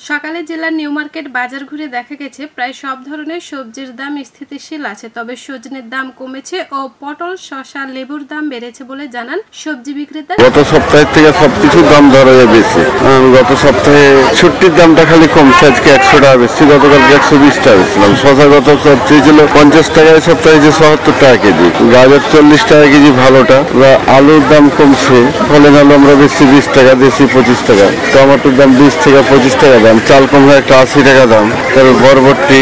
সকালে জেলার new market বাজার ঘুরে দেখা গেছে প্রায় সব ধরনের সবজির দাম স্থিতিশীল আছে, তবে সজনের দাম কমেছে ও পটল, শসা, লেবুর দাম বেড়েছে বলে জানান সবজি বিক্রেতা। গত সপ্তাহের থেকে সবকিছুর দাম ধরা যায় বেশি। গত সপ্তাহে ছুটির দামটা খালি কমছে, আজকে 100 টাকা বেশি, গতকালকে 120 টাকা বেশিলাম। শসা গত সপ্তাহে ছিল 50 টাকা, সপ্তাহে যে 77 টাকা কেজি। গাজর 40 টাকা কেজি ভালোটা। আলুর দাম কমছে, ফলে আলু আমরা বেশি 20 টাকা, দেশি 25 টাকা। টমেটোর দাম 20 থেকে 25 টাকা দাম। চাল কুমড়া একটা 80 টাকা দাম। তারপর বরবটি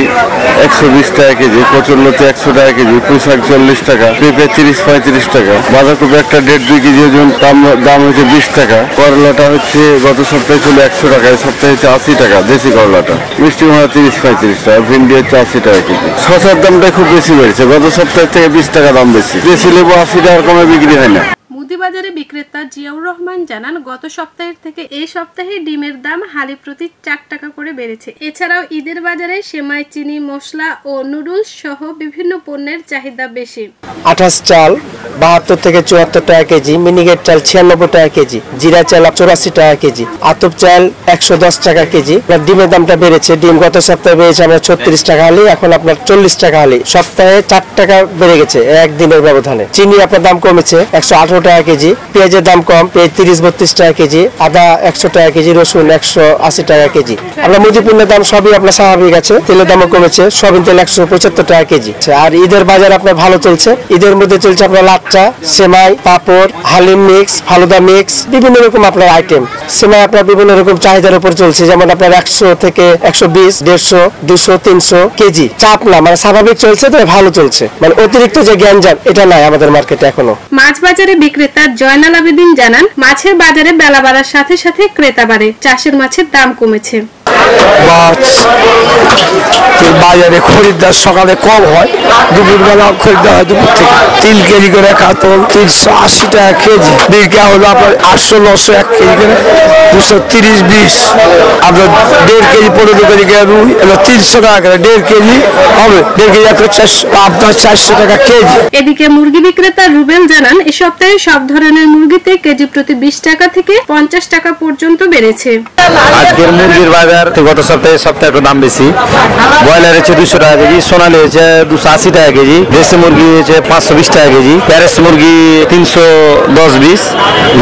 120 টাকা কেজি, কচুরলতি 100 টাকা কেজি, পুঁই শাক 40 টাকা, পেঁপে 30-35 টাকা, বাঁধাকপি একটা 1.5-2 কেজি ওজন দাম হচ্ছে 20 টাকা। করলাটা হচ্ছে গত সপ্তাহে ছিল 100 টাকা, এই সপ্তাহে হচ্ছে 80 টাকা দেশি করলাটা। মিষ্টি কুমড়া 30-35 টাকা, ভিন্ডি হচ্ছে 80 টাকা কেজি। শসার দামটা খুব বেশি বেড়েছে, গত সপ্তাহের থেকে 20 টাকা দাম বেশি। দেশি লেবু 80 টাকার কমে বিক্রি হয় না। মুদিবাজারে বিক্রেতা জিয়াউর রহমান জানান, গত সপ্তাহের থেকে এই সপ্তাহে ডিমের দাম হালি প্রতি 4 টাকা করে বেড়েছে। এছাড়াও ঈদের বাজারে সেমাই, চিনি, মশলা ও নুডলস সহ বিভিন্ন পণ্যের চাহিদা বেশি। আঠাশ চাল 72 থেকে 74 টাকা কেজি, মিনিকেট চাল 96 টাকা কেজি, জিরা চাল 84 টাকা কেজি, আতপ চাল 110 টাকা কেজি। ডিমের দামটা বেড়েছে, ডিম গত সপ্তাহে বেড়েছে আমরা 36 টাকা হালি, এখন আপনার 40 টাকা হালি। সপ্তাহে 4 টাকা বেড়ে গেছে একদিনের ব্যবধানে। চিনি আপনার দাম কমেছে 118 টাকা কেজি, পেঁয়াজের দাম কম, পেঁয়াজ 30-32 টাকা কেজি, আদা 100 টাকা কেজি, রসুন 180 টাকা কেজি। আমরা মুদি পণ্যের দাম সবই আপনার স্বাভাবিক আছে। তেলের দামও কমেছে, সয়াবিন তেল 175 টাকা কেজি। আর ঈদের বাজার আপনার ভালো চলছে। ঈদের মধ্যে চলছে আপনার লাচ্চা, সেমাই, পাপড়, হালিম মিক্স, ফালুদা মিক্স, বিভিন্ন রকম আপনার আইটেম। সেমাই আপনার বিভিন্ন রকম চাহিদার উপর চলছে, যেমন আপনার 100 থেকে 120, 150, 200, 300 কেজি। চাপ না, মানে স্বাভাবিক চলছে, তো ভালো চলছে, মানে অতিরিক্ত যে গ্যাঞ্জাম এটা নাই আমাদের মার্কেটে এখনো। মাছ বাজারে বিক্রেতা জয়নাল আবেদিন জানান, মাছের বাজারে বেলা বাড়ার সাথে সাথে ক্রেতা বাড়ে, চাষের মাছের দাম কমেছে। বাজারে খরিদ্দার সকালে কম হয়, দুপুরবেলা খরিদ্দার হয় দুপুর থেকে। 3 কেজি করে কাতল 380 টাকা কেজি, বিক্রি হলো আপনার 800-900 1 কেজি করে, 230-20 আপনার 1.5 কেজি 15 কেজি করে রুই, এবার 300 টাকা করে 1.5 কেজি হবে, 1.5 কেজি আপনার 400 টাকা কেজি। এদিকে মুরগি বিক্রেতা রুবেল জানান, এই সপ্তাহে সব ধরনের মুরগিতে কেজি প্রতি 20 টাকা থেকে 50 টাকা পর্যন্ত বেড়েছে। আজকের মুরগির বাজার গত সপ্তাহে একটু দাম বেশি। ব্রয়লার হচ্ছে 200 টাকা কেজি, সোনালি হচ্ছে 280 টাকা কেজি, দেশি মুরগি হচ্ছে 520 টাকা কেজি, প্যারেস মুরগি 310-20,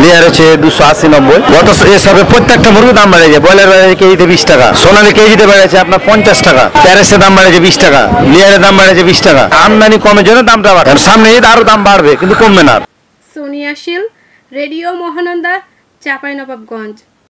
লেয়ার হচ্ছে 280-90। গত এসবে প্রত্যেকটা মুরগির দাম বেড়েছে। ব্রয়লার বেড়েছে কেজিতে 20 টাকা, সোনালি কেজিতে বেড়েছে আপনার 50 টাকা, প্যারেসের দাম বেড়েছে 20 টাকা, লেয়ারের দাম বেড়েছে 20 টাকা। আমদানি কমের জন্য দামটা বাড়ে, সামনে ঈদ আরো দাম বাড়বে কিন্তু কমবে না। সোনিয়া শীল, রেডিও মহানন্দা, চাঁপাইনবাবগঞ্জ।